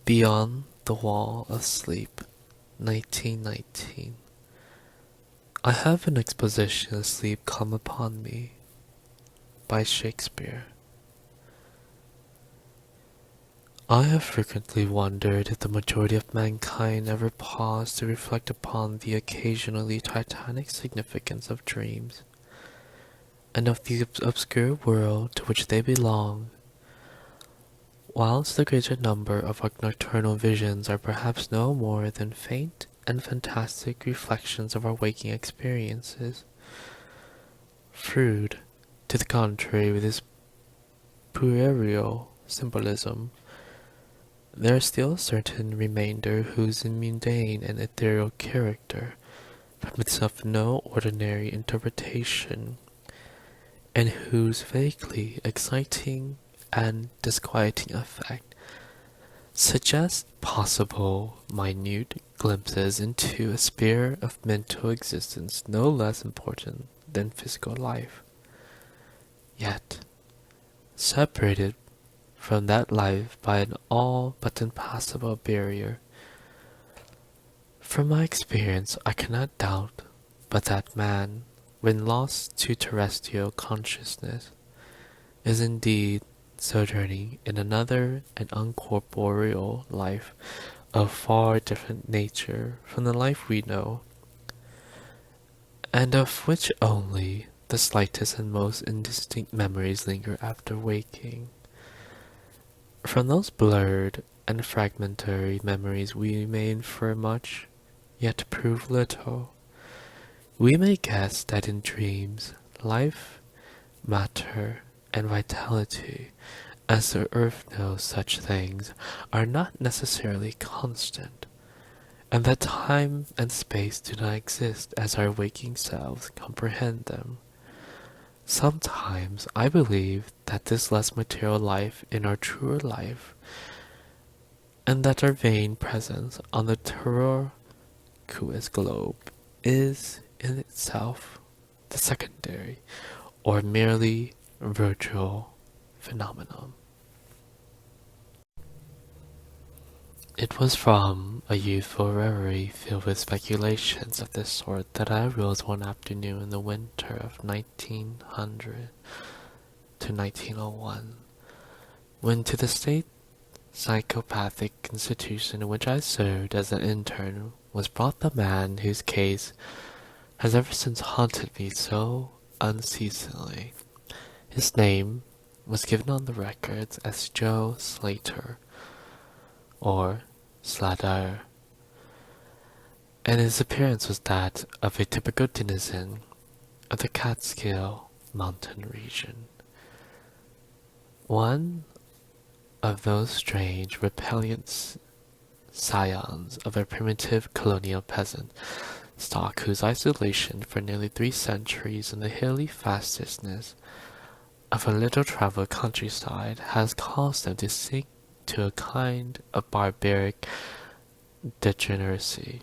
Beyond the Wall of Sleep, 1919. I have an exposition of sleep come upon me, by Shakespeare. I have frequently wondered if the majority of mankind ever paused to reflect upon the occasionally titanic significance of dreams, and of the obscure world to which they belong. Whilst the greater number of our nocturnal visions are perhaps no more than faint and fantastic reflections of our waking experiences, Froude, to the contrary, with his puerile symbolism, there are still a certain remainder whose mundane and ethereal character permits of no ordinary interpretation, and whose vaguely exciting and disquieting effect suggests possible minute glimpses into a sphere of mental existence no less important than physical life, yet separated from that life by an all but impassable barrier. From my experience, I cannot doubt but that man, when lost to terrestrial consciousness, is indeed sojourning in another and uncorporeal life of far different nature from the life we know, and of which only the slightest and most indistinct memories linger after waking. From those blurred and fragmentary memories we may infer much, yet prove little. We may guess that in dreams, life, matter, and vitality, as the earth knows such things, are not necessarily constant, and that time and space do not exist as our waking selves comprehend them. Sometimes I believe that this less material life in our truer life, and that our vain presence on the terraqueous globe is in itself the secondary or merely virtual phenomenon. It was from a youthful reverie filled with speculations of this sort that I arose one afternoon in the winter of 1900 to 1901, when to the state psychopathic institution in which I served as an intern was brought the man whose case has ever since haunted me so unceasingly. His name was given on the records as Joe Slater, or Slater, and his appearance was that of a typical denizen of the Catskill mountain region. One of those strange, repellent scions of a primitive colonial peasant stock whose isolation for nearly 3 centuries in the hilly fastnesses of a little-traveled countryside has caused them to sink to a kind of barbaric degeneracy,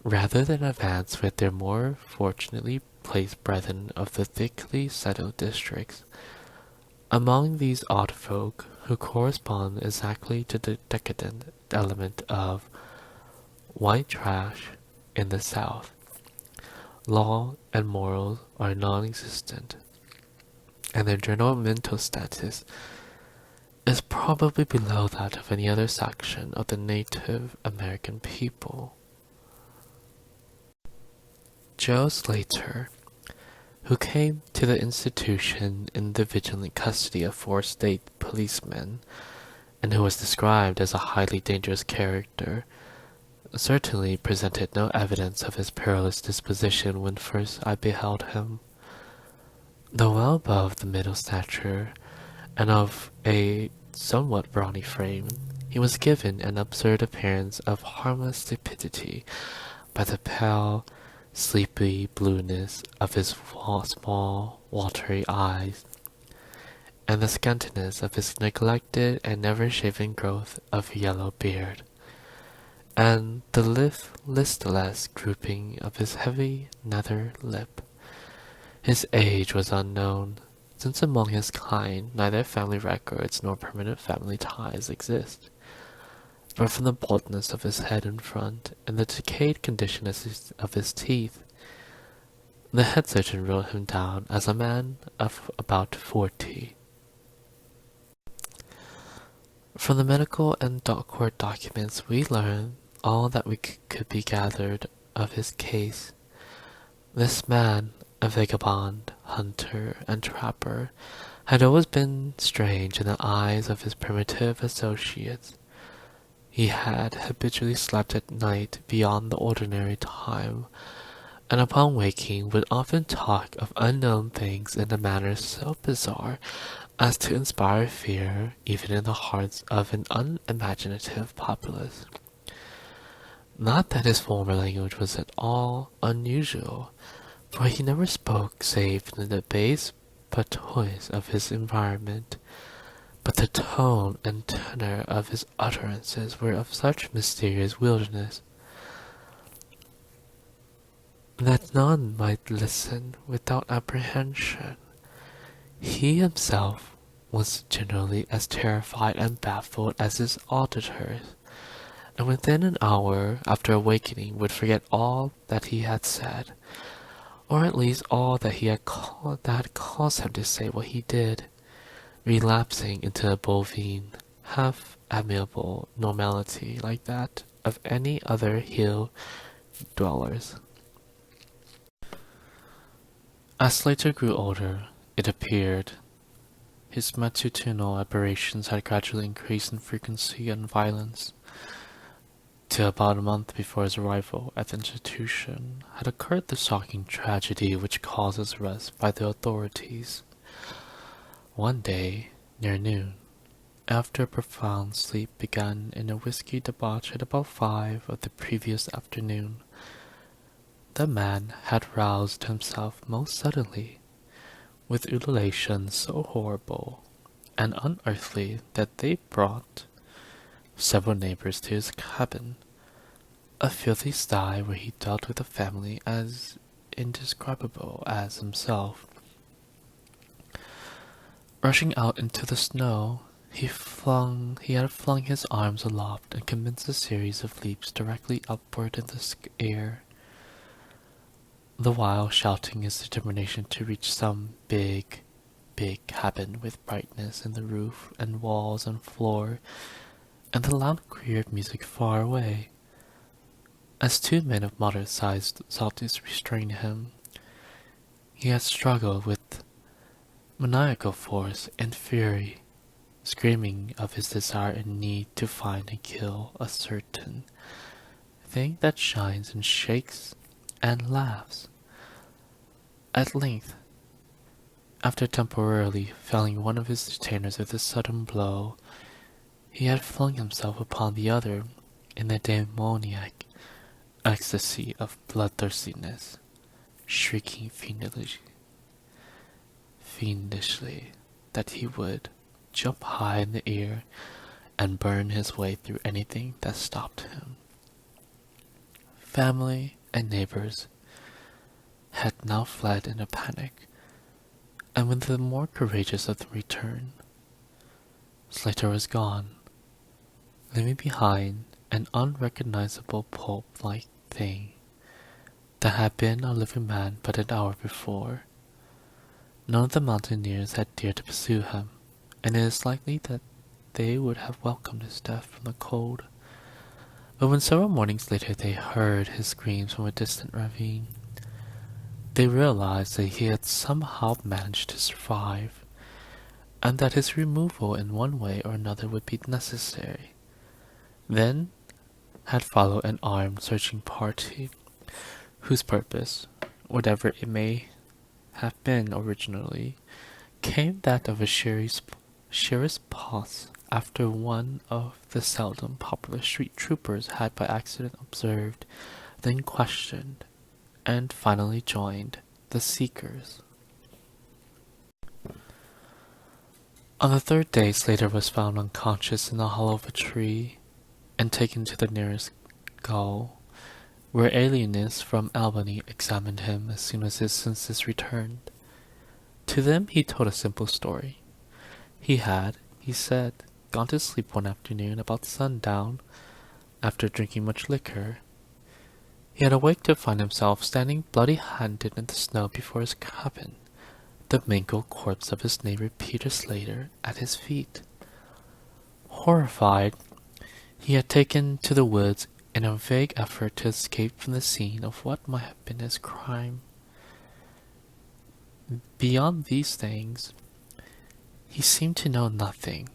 rather than advance with their more fortunately placed brethren of the thickly settled districts. Among these odd folk, who correspond exactly to the decadent element of white trash in the South, law and morals are non-existent, and their general mental status is probably below that of any other section of the Native American people. Joe Slater, who came to the institution in the vigilant custody of 4 state policemen, and who was described as a highly dangerous character, certainly presented no evidence of his perilous disposition when first I beheld him. Though well above the middle stature, and of a somewhat brawny frame, he was given an absurd appearance of harmless stupidity by the pale, sleepy blueness of his small, watery eyes, and the scantiness of his neglected and never-shaven growth of yellow beard, and the listless drooping of his heavy nether lip. His age was unknown, since among his kind neither family records nor permanent family ties exist. but from the baldness of his head in front and the decayed condition of his teeth. The head surgeon wrote him down as a man of about 40. From the medical and court documents, we learned all that we could be gathered of his case. This man, a vagabond, hunter, and trapper, had always been strange in the eyes of his primitive associates. He had habitually slept at night beyond the ordinary time, and upon waking would often talk of unknown things in a manner so bizarre as to inspire fear even in the hearts of an unimaginative populace. Not that his former language was at all unusual, for he never spoke save in the bass patois of his environment, but the tone and tenor of his utterances were of such mysterious wilderness that none might listen without apprehension. He himself was generally as terrified and baffled as his auditors, and within an hour after awakening would forget all that he had said, or at least all that had caused him to say what he did, relapsing into a bovine, half-amiable normality like that of any other hill dwellers. As Slater grew older, it appeared his matutinal aberrations had gradually increased in frequency and violence. Till about a month before his arrival at the institution had occurred the shocking tragedy which caused his arrest by the authorities. One day, near noon, after a profound sleep begun in a whiskey debauch at about 5 of the previous afternoon, the man had roused himself most suddenly, with ululations so horrible and unearthly that they brought several neighbors to his cabin, a filthy sty where he dealt with a family as indescribable as himself. Rushing out into the snow, he had flung his arms aloft and commenced a series of leaps directly upward in the air, the while shouting his determination to reach some big cabin with brightness in the roof and walls and floor, and the loud clear of music far away. As 2 men of moderate size sought to restrain him, he had struggled with maniacal force and fury, screaming of his desire and need to find and kill a certain thing that shines and shakes and laughs. At length, after temporarily felling one of his detainers with a sudden blow, he had flung himself upon the other in a demoniac ecstasy of bloodthirstiness, shrieking fiendishly that he would jump high in the air and burn his way through anything that stopped him. Family and neighbors had now fled in a panic, and when the more courageous of them returned, Slater was gone, leaving behind an unrecognizable pulp-like thing that had been a living man but an hour before. None of the mountaineers had dared to pursue him, and it is likely that they would have welcomed his death from the cold. But when several mornings later they heard his screams from a distant ravine, they realized that he had somehow managed to survive, and that his removal in one way or another would be necessary. Then had followed an armed searching party, whose purpose, whatever it may have been originally, came that of a sheriff's pause after one of the seldom popular street troopers had by accident observed, then questioned, and finally joined the seekers. On the 3rd day, Slater was found unconscious in the hollow of a tree and taken to the nearest gaol, where alienists from Albany examined him as soon as his senses returned. To them he told a simple story. He had, he said, gone to sleep one afternoon about sundown after drinking much liquor. He had awaked to find himself standing bloody-handed in the snow before his cabin, the mangled corpse of his neighbor Peter Slater at his feet. Horrified, he had taken to the woods in a vague effort to escape from the scene of what might have been his crime. Beyond these things, he seemed to know nothing,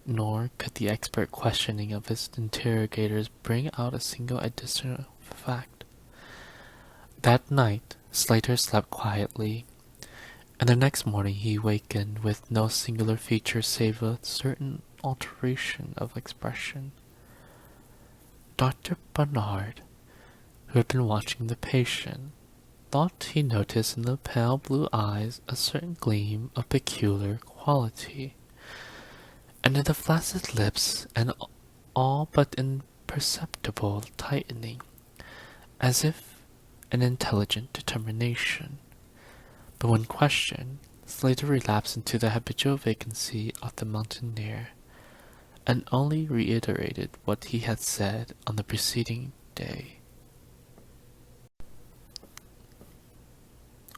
nor could the expert questioning of his interrogators bring out a single additional fact. That night, Slater slept quietly, and the next morning he wakened with no singular feature save a certain alteration of expression. Dr. Barnard, who had been watching the patient, thought he noticed in the pale blue eyes a certain gleam of peculiar quality, and in the flaccid lips an all but imperceptible tightening, as if an intelligent determination. But when questioned, Slater relapsed into the habitual vacancy of the mountaineer, and only reiterated what he had said on the preceding day.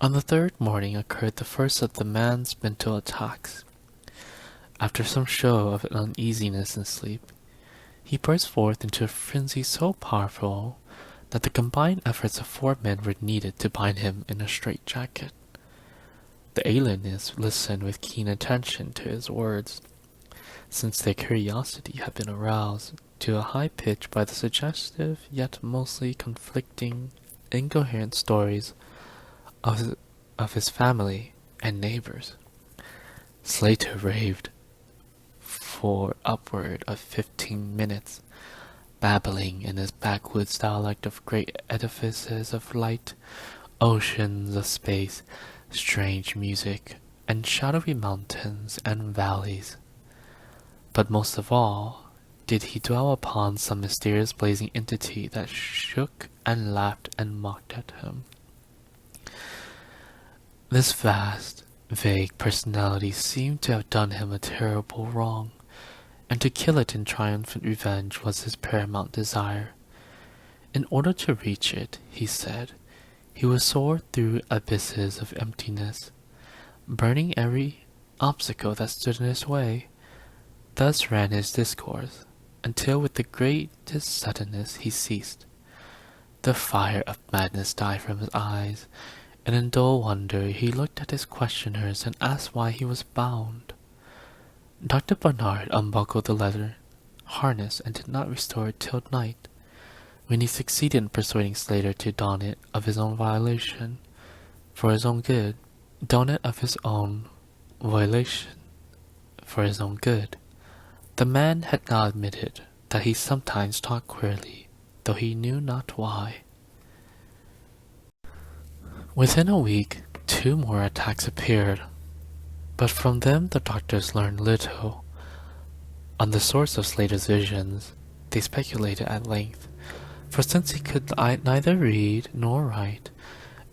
On the third morning occurred the first of the man's mental attacks. After some show of uneasiness in sleep, he burst forth into a frenzy so powerful that the combined efforts of 4 men were needed to bind him in a straitjacket. The alienists listened with keen attention to his words, since their curiosity had been aroused to a high pitch by the suggestive yet mostly conflicting, incoherent stories of his family and neighbors. Slater raved for upward of 15 minutes, babbling in his backwoods dialect of great edifices of light, oceans of space, strange music, and shadowy mountains and valleys. But most of all did he dwell upon some mysterious blazing entity that shook and laughed and mocked at him. This vast, vague personality seemed to have done him a terrible wrong, and to kill it in triumphant revenge was his paramount desire. In order to reach it, he said, he would soar through abysses of emptiness, burning every obstacle that stood in his way. Thus ran his discourse, until with the greatest suddenness he ceased. The fire of madness died from his eyes, and in dull wonder he looked at his questioners and asked why he was bound. Dr. Barnard unbuckled the leather harness and did not restore it till night, when he succeeded in persuading Slater to don it of his own violation, for his own good. Don it of his own violation, for his own good. The man had now admitted that he sometimes talked queerly, though he knew not why. Within a week, 2 more attacks appeared, but from them the doctors learned little. On the source of Slater's visions, they speculated at length, for since he could neither read nor write,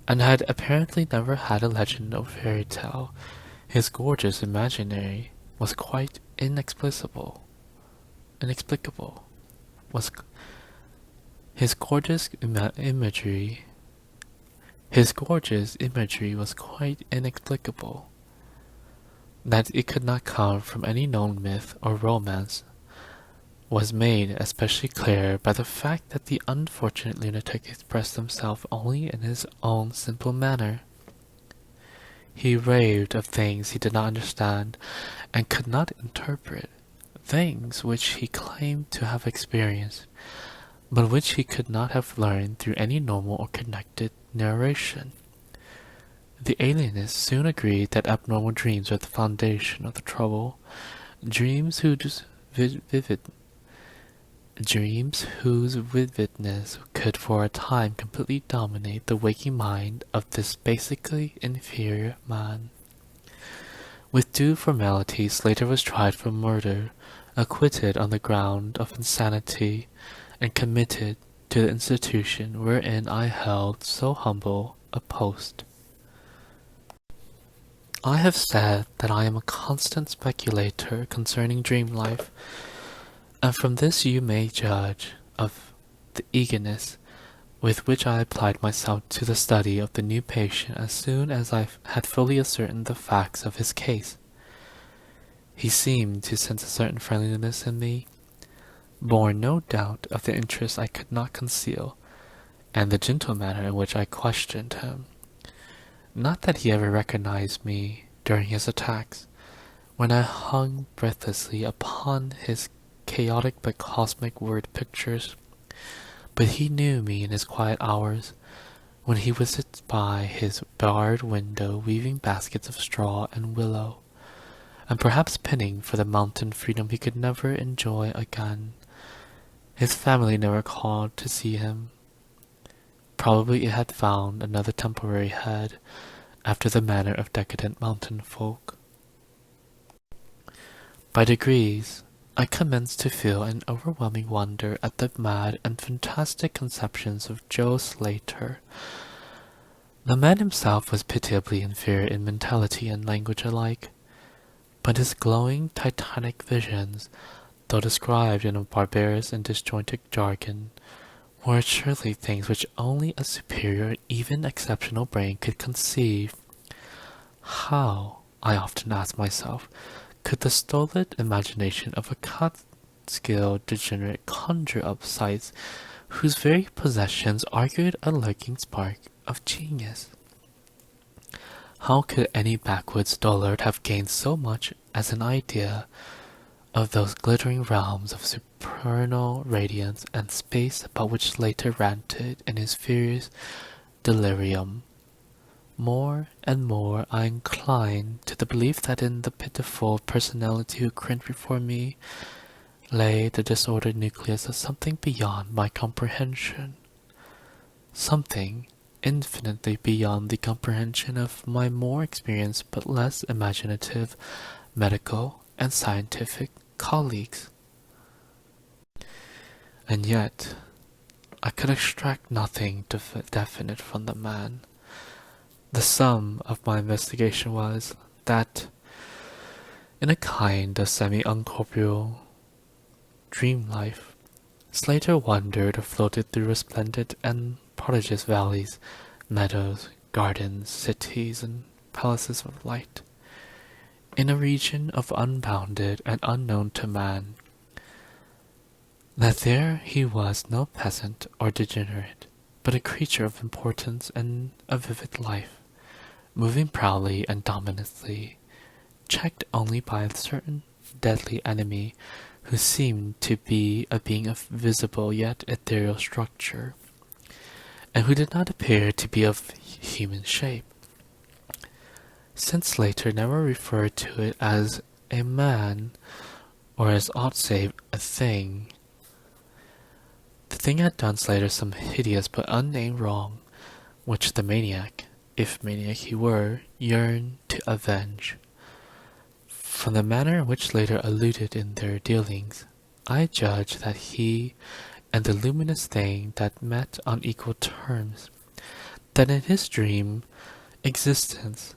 and had apparently never had a legend or fairy tale, his gorgeous imaginary was quite inexplicable. His gorgeous imagery was quite inexplicable. That it could not come from any known myth or romance was made especially clear by the fact that the unfortunate lunatic expressed himself only in his own simple manner. He raved of things he did not understand and could not interpret, things which he claimed to have experienced, but which he could not have learned through any normal or connected narration. The alienists soon agreed that abnormal dreams were the foundation of the trouble, dreams whose vividness could for a time completely dominate the waking mind of this basically inferior man. With due formality, Slater was tried for murder, acquitted on the ground of insanity, and committed to the institution wherein I held so humble a post. I have said that I am a constant speculator concerning dream life, and from this you may judge of the eagerness with which I applied myself to the study of the new patient as soon as I had fully ascertained the facts of his case. He seemed to sense a certain friendliness in me, born no doubt of the interest I could not conceal, and the gentle manner in which I questioned him. Not that he ever recognized me during his attacks, when I hung breathlessly upon his chaotic but cosmic word pictures, but he knew me in his quiet hours, when he would sit by his barred window weaving baskets of straw and willow, and perhaps pinning for the mountain freedom he could never enjoy again. His family never called to see him. Probably it had found another temporary head, after the manner of decadent mountain folk. By degrees, I commenced to feel an overwhelming wonder at the mad and fantastic conceptions of Joe Slater. The man himself was pitiably inferior in mentality and language alike, but his glowing titanic visions, though described in a barbarous and disjointed jargon, were surely things which only a superior, even exceptional brain could conceive. How, I often asked myself, could the stolid imagination of a Catskill degenerate conjure up sights whose very possessions argued a lurking spark of genius? How could any backwoods dullard have gained so much as an idea of those glittering realms of supernal radiance and space about which Slater ranted in his furious delirium? More and more I inclined to the belief that in the pitiful personality who cringed before me lay the disordered nucleus of something beyond my comprehension, something infinitely beyond the comprehension of my more experienced but less imaginative medical and scientific colleagues. And yet, I could extract nothing definite from the man. The sum of my investigation was that, in a kind of semi-uncorporeal dream life, Slater wandered or floated through resplendent and prodigious valleys, meadows, gardens, cities, and palaces of light, in a region of unbounded and unknown to man. That there he was no peasant or degenerate, but a creature of importance and a vivid life, moving proudly and dominantly, checked only by a certain deadly enemy who seemed to be a being of visible yet ethereal structure, and who did not appear to be of human shape. Since Slater never referred to it as a man, or as aught save a thing, the thing had done Slater some hideous but unnamed wrong, which the maniac, if maniac he were, yearned to avenge. From the manner in which Slater alluded in their dealings, I judged that he and the luminous thing that met on equal terms, that in his dream existence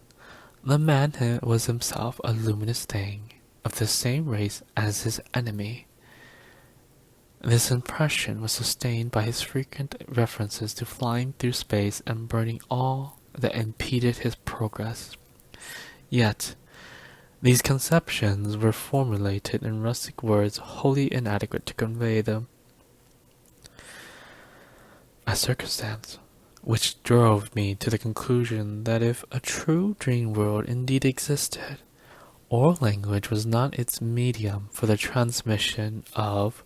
the man was himself a luminous thing of the same race as his enemy. This impression was sustained by his frequent references to flying through space and burning all that impeded his progress. Yet, these conceptions were formulated in rustic words wholly inadequate to convey them. A circumstance which drove me to the conclusion that if a true dream world indeed existed, oral language was not its medium for the transmission of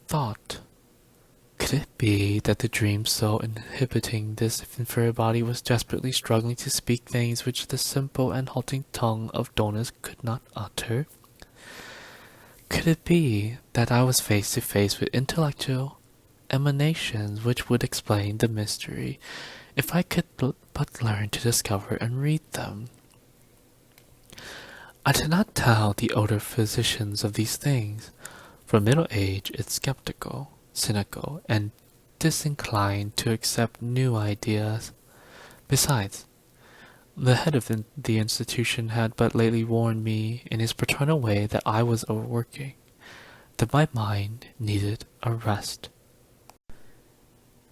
thought. Could it be that the dream soul inhabiting this inferior body was desperately struggling to speak things which the simple and halting tongue of dullness could not utter? Could it be that I was face to face with intellectual emanations which would explain the mystery if I could but learn to discover and read them? I did not tell the older physicians of these things, for middle age is skeptical, cynical, and disinclined to accept new ideas. Besides, The head of the institution had but lately warned me in his paternal way that I was overworking, that my mind needed a rest.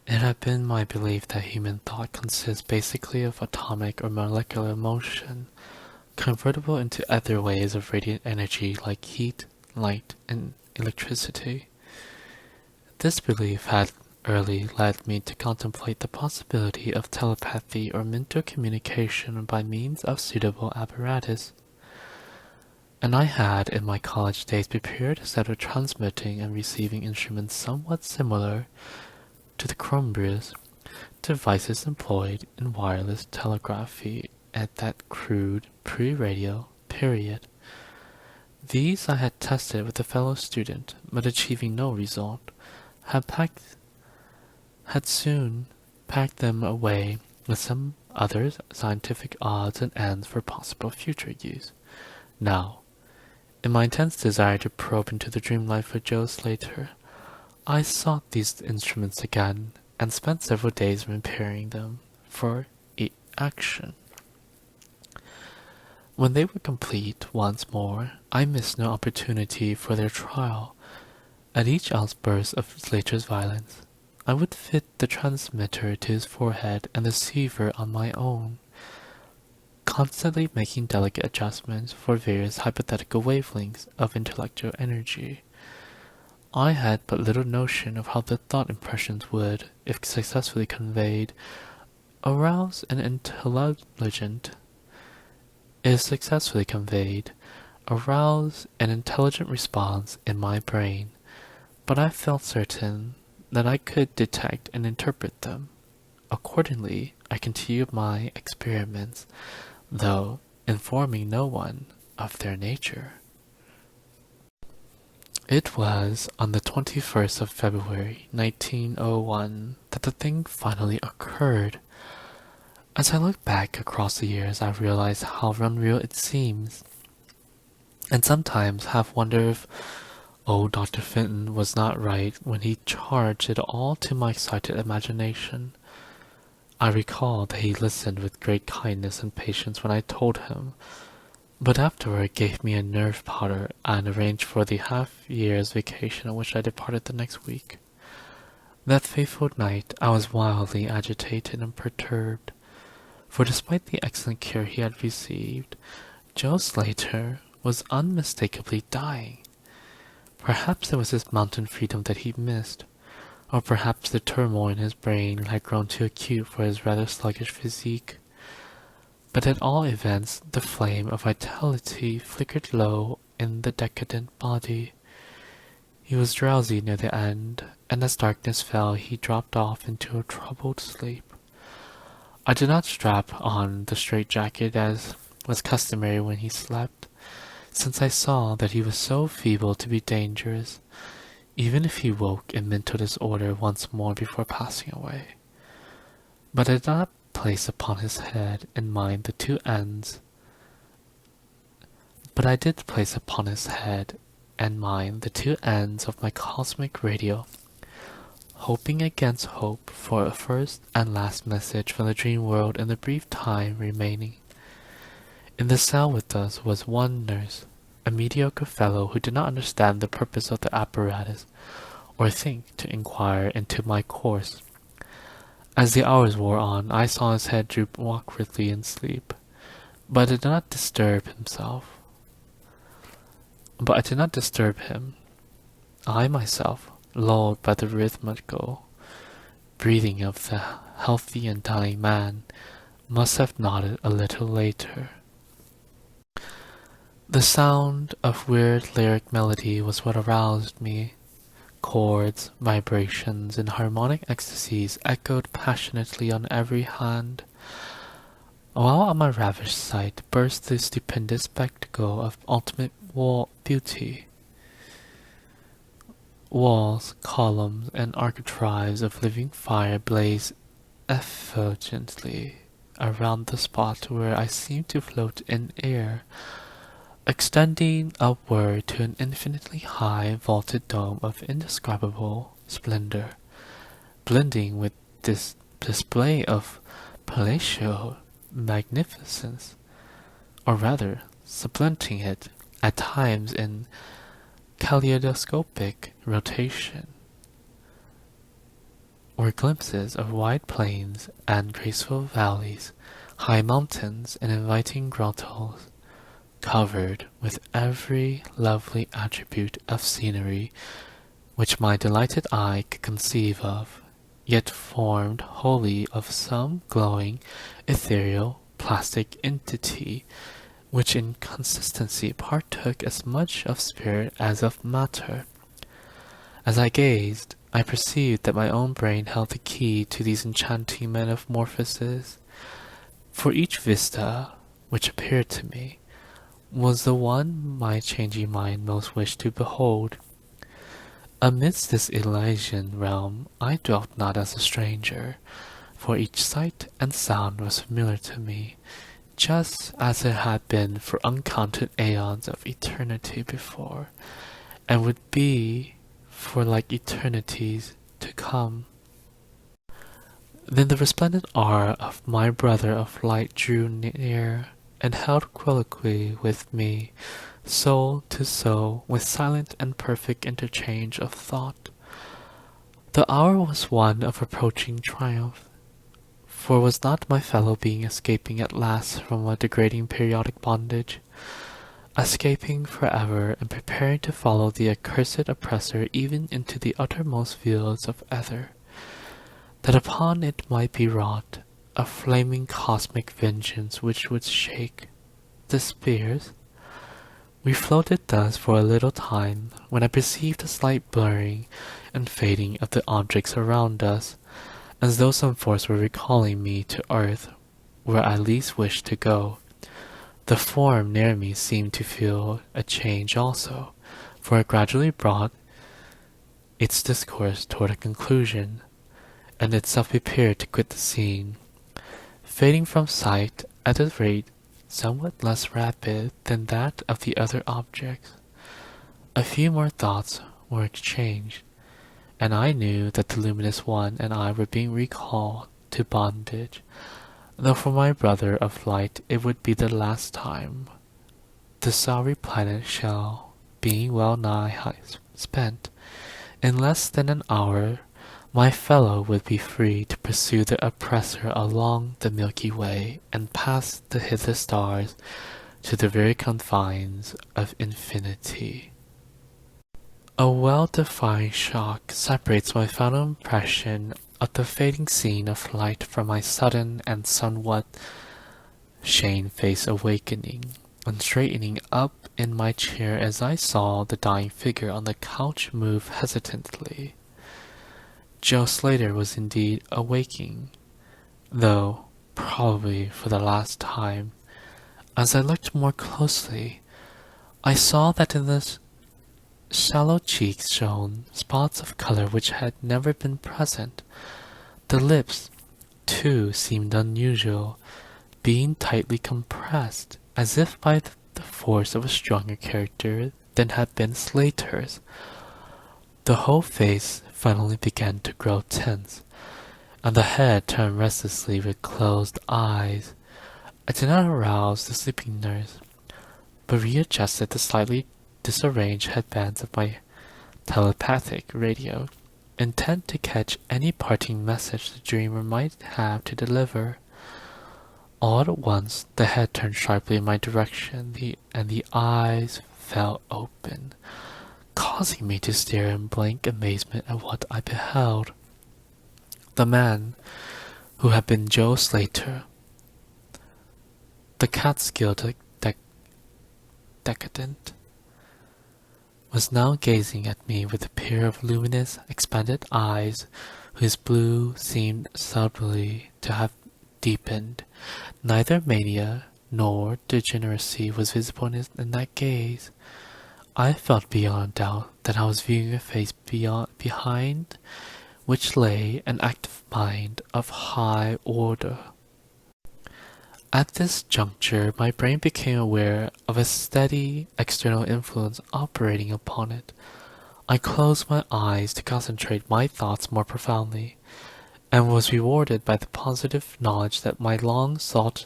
It had been my belief that human thought consists basically of atomic or molecular motion, convertible into other ways of radiant energy like heat, light, and electricity. This belief had early led me to contemplate the possibility of telepathy or mental communication by means of suitable apparatus. And I had in my college days prepared a set of transmitting and receiving instruments somewhat similar to the Cronbrews, devices employed in wireless telegraphy at that crude pre-radio period. These I had tested with a fellow student, but achieving no result, had soon packed them away with some other scientific odds and ends for possible future use. Now, in my intense desire to probe into the dream life of Joe Slater, I sought these instruments again and spent several days repairing them for action. When they were complete once more, I missed no opportunity for their trial. At each outburst of Slater's violence, I would fit the transmitter to his forehead and the receiver on my own, constantly making delicate adjustments for various hypothetical wavelengths of intellectual energy. I had but little notion of how the thought impressions would, if successfully conveyed, arouse an intelligent response in my brain, but I felt certain that I could detect and interpret them. Accordingly, I continued my experiments, though informing no one of their nature. It was on the 21st of February, 1901, that the thing finally occurred. As I look back across the years, I realize how unreal it seems, and sometimes half wonder if old Dr. Fenton was not right when he charged it all to my excited imagination. I recall that he listened with great kindness and patience when I told him, but afterward gave me a nerve powder and arranged for the half-year's vacation on which I departed the next week. That fateful night I was wildly agitated and perturbed, for despite the excellent care he had received, Joe Slater was unmistakably dying. Perhaps it was his mountain freedom that he missed, or perhaps the turmoil in his brain had grown too acute for his rather sluggish physique. But at all events, the flame of vitality flickered low in the decadent body. He was drowsy near the end, and as darkness fell, he dropped off into a troubled sleep. I did not strap on the straitjacket as was customary when he slept, since I saw that he was so feeble to be dangerous, even if he woke in mental disorder once more before passing away. But I did not place upon his head and mind the two ends. But I did place upon his head and mind the two ends of my cosmic radio, hoping against hope for a first and last message from the dream world in the brief time remaining. In the cell with us was one nurse, a mediocre fellow who did not understand the purpose of the apparatus, or think to inquire into my course. As the hours wore on, I saw his head droop awkwardly in sleep, but I did not disturb him. I myself, lulled by the rhythmical breathing of the healthy and dying man, must have nodded a little later. The sound of weird lyric melody was what aroused me. Chords, vibrations, and harmonic ecstasies echoed passionately on every hand, while on my ravished sight burst the stupendous spectacle of ultimate beauty. Walls, columns, and architraves of living fire blazed effulgently around the spot where I seemed to float in air, extending upward to an infinitely high vaulted dome of indescribable splendor, blending with this display of palatial magnificence, or rather, supplanting it at times in kaleidoscopic rotation, or glimpses of wide plains and graceful valleys, high mountains and inviting grottos, covered with every lovely attribute of scenery which my delighted eye could conceive of, yet formed wholly of some glowing, ethereal, plastic entity, which in consistency partook as much of spirit as of matter. As I gazed, I perceived that my own brain held the key to these enchanting metamorphoses, for each vista which appeared to me was the one my changing mind most wished to behold. Amidst this Elysian realm I dwelt not as a stranger, for each sight and sound was familiar to me, just as it had been for uncounted aeons of eternity before, and would be for like eternities to come. Then the resplendent aura of my brother of light drew near, and held colloquy with me, soul to soul, with silent and perfect interchange of thought. The hour was one of approaching triumph, for was not my fellow being escaping at last from a degrading periodic bondage, escaping forever and preparing to follow the accursed oppressor even into the uttermost fields of ether, that upon it might be wrought a flaming cosmic vengeance which would shake the spheres? We floated thus for a little time, when I perceived a slight blurring and fading of the objects around us, as though some force were recalling me to earth, where I least wished to go. The form near me seemed to feel a change also, for it gradually brought its discourse toward a conclusion, and itself appeared to quit the scene, fading from sight at a rate somewhat less rapid than that of the other objects. A few more thoughts were exchanged, and I knew that the luminous one and I were being recalled to bondage, though for my brother of light it would be the last time. The sorry planet shall, being well nigh spent, in less than an hour, my fellow would be free to pursue the oppressor along the Milky Way and past the hither stars to the very confines of infinity. A well-defined shock separates my final impression of the fading scene of light from my sudden and somewhat shamefaced awakening, and straightening up in my chair as I saw the dying figure on the couch move hesitantly. Joe Slater was indeed awaking, though probably for the last time. As I looked more closely, I saw that in the shallow cheeks shone spots of color which had never been present. The lips, too, seemed unusual, being tightly compressed, as if by the force of a stronger character than had been Slater's. The whole face finally began to grow tense, and the head turned restlessly with closed eyes. I did not arouse the sleeping nurse, but readjusted the slightly disarranged headbands of my telepathic radio, intent to catch any parting message the dreamer might have to deliver. All at once the head turned sharply in my direction, and the eyes fell open, causing me to stare in blank amazement at what I beheld. The man who had been Joe Slater, the Catskill decadent, was now gazing at me with a pair of luminous, expanded eyes whose blue seemed subtly to have deepened. Neither mania nor degeneracy was visible in that gaze. I felt beyond doubt that I was viewing a face behind which lay an active mind of high order. At this juncture, my brain became aware of a steady external influence operating upon it. I closed my eyes to concentrate my thoughts more profoundly, and was rewarded by the positive knowledge that my long-sought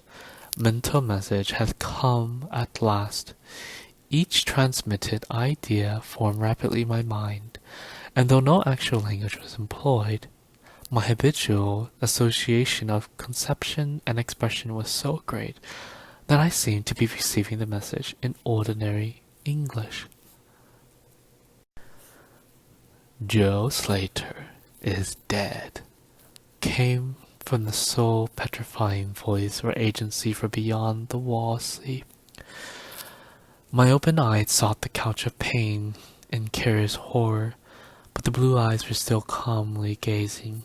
mental message had come at last. Each transmitted idea formed rapidly in my mind, and though no actual language was employed, my habitual association of conception and expression was so great that I seemed to be receiving the message in ordinary English. Joe Slater is dead, came from the soul-petrifying voice or agency from beyond the wall of sleep. My open eyes sought the couch of pain and curious horror, but the blue eyes were still calmly gazing,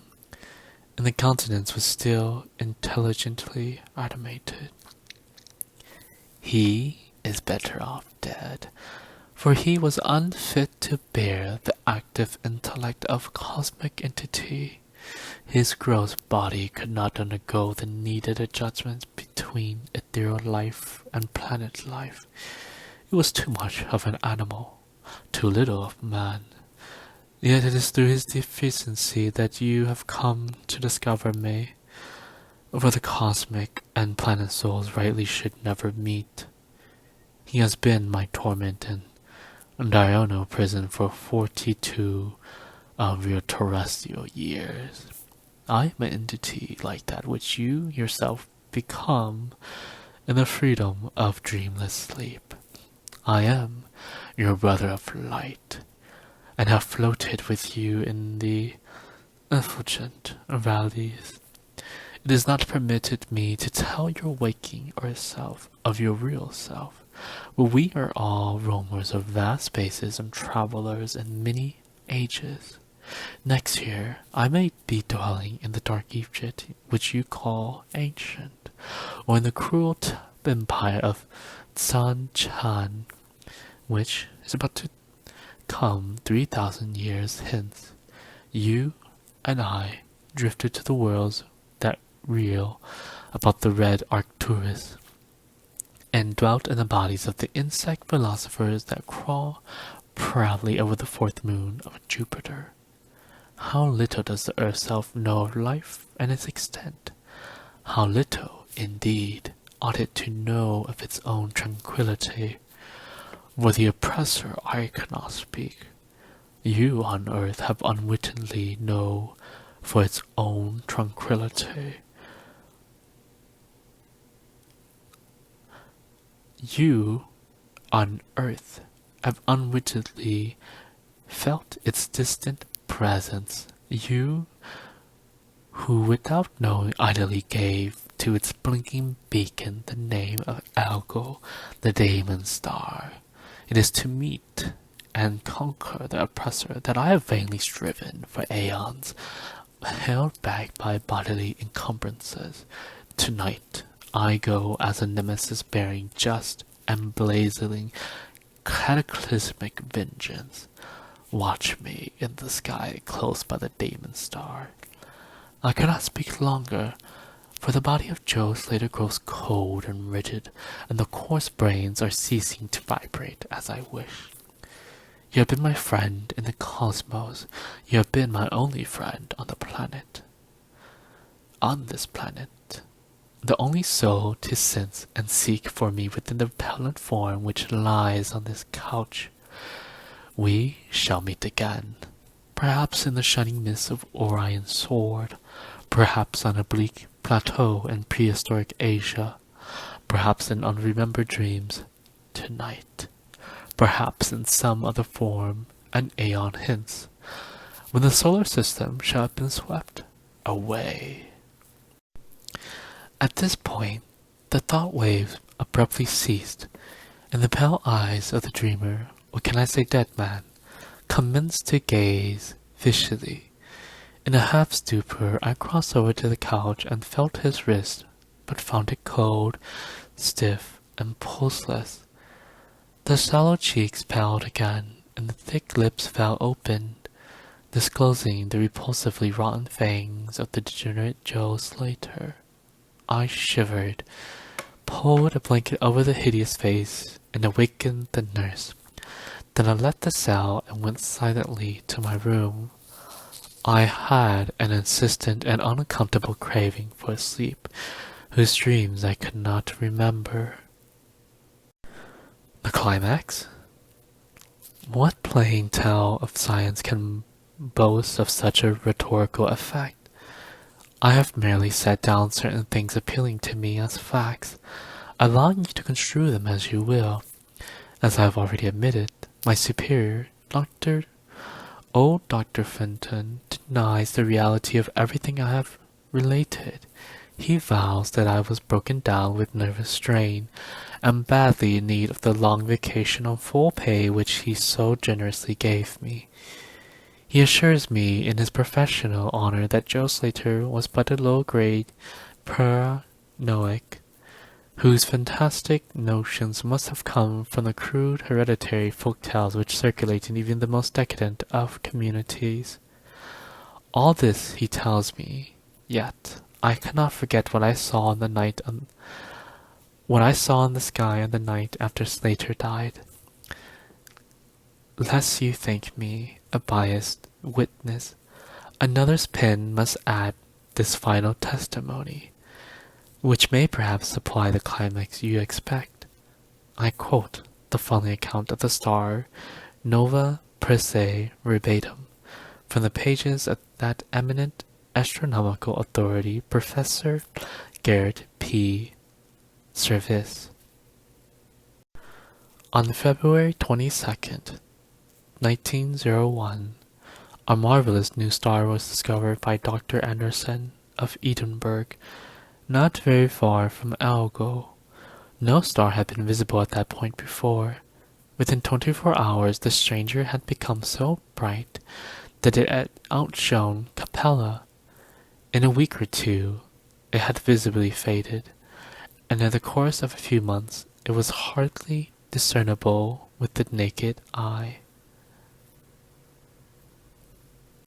and the countenance was still intelligently animated. He is better off dead, for he was unfit to bear the active intellect of a cosmic entity. His gross body could not undergo the needed adjustments between ethereal life and planet life. It was too much of an animal, too little of man. Yet it is through his deficiency that you have come to discover me, for the cosmic and planet souls rightly should never meet. He has been my torment in Diurnal prison for 42 of your terrestrial years. I am an entity like that which you yourself become in the freedom of dreamless sleep. I am your brother of light, and have floated with you in the effulgent valleys. It is not permitted me to tell your waking or self of your real self, but we are all roamers of vast spaces and travelers in many ages. Next year, I may be dwelling in the dark Egypt which you call ancient, or in the cruel empire of San Chan, which is about to come 3,000 years hence. You and I drifted to the worlds that reel about the red Arcturus, and dwelt in the bodies of the insect philosophers that crawl proudly over the fourth moon of Jupiter. How little does the earth self know of life and its extent? How little, indeed, ought it to know of its own tranquillity? For the oppressor I cannot speak. You on earth have unwittingly know for its own tranquillity. You on earth have unwittingly felt its distant presence. You who without knowing idly gave to its blinking beacon the name of Algol, the Daemon Star. It is to meet and conquer the oppressor that I have vainly striven for aeons, held back by bodily encumbrances. Tonight I go as a nemesis bearing just and blazing cataclysmic vengeance. Watch me in the sky close by the Daemon Star. I cannot speak longer, for the body of Joe Slater grows cold and rigid, and the coarse brains are ceasing to vibrate as I wish. You have been my friend in the cosmos. You have been my only friend on the planet. On this planet, the only soul to sense and seek for me within the repellent form which lies on this couch. We shall meet again, perhaps in the shining mist of Orion's sword, perhaps on a bleak plateau in prehistoric Asia, perhaps in unremembered dreams tonight, perhaps in some other form an aeon hence, when the solar system shall have been swept away. At this point, the thought waves abruptly ceased, and the pale eyes of the dreamer, or can I say dead man, commenced to gaze viciously. In a half stupor, I crossed over to the couch and felt his wrist, but found it cold, stiff, and pulseless. The sallow cheeks paled again, and the thick lips fell open, disclosing the repulsively rotten fangs of the degenerate Joe Slater. I shivered, pulled a blanket over the hideous face, and awakened the nurse. Then I left the cell and went silently to my room. I had an insistent and unaccountable craving for sleep, whose dreams I could not remember. The climax? What plain tale of science can boast of such a rhetorical effect? I have merely set down certain things appealing to me as facts, allowing you to construe them as you will. As I have already admitted, my superior, Dr. Fenton, denies the reality of everything I have related. He vows that I was broken down with nervous strain, and badly in need of the long vacation on full pay which he so generously gave me. He assures me in his professional honor that Joe Slater was but a low-grade paranoic, whose fantastic notions must have come from the crude hereditary folk tales which circulate in even the most decadent of communities. All this he tells me, yet I cannot forget what I saw in the sky on the night after Slater died. Lest you think me a biased witness, another's pen must add this final testimony, which may perhaps supply the climax you expect. I quote the following account of the star Nova Persei verbatim, from the pages of that eminent astronomical authority, Professor Garrett P. Service. On February 22nd, 1901, a marvelous new star was discovered by Dr. Anderson of Edinburgh, not very far from Algo. No star had been visible at that point before. Within 24 hours, the stranger had become so bright that it had outshone Capella. In a week or two, it had visibly faded, and in the course of a few months, it was hardly discernible with the naked eye.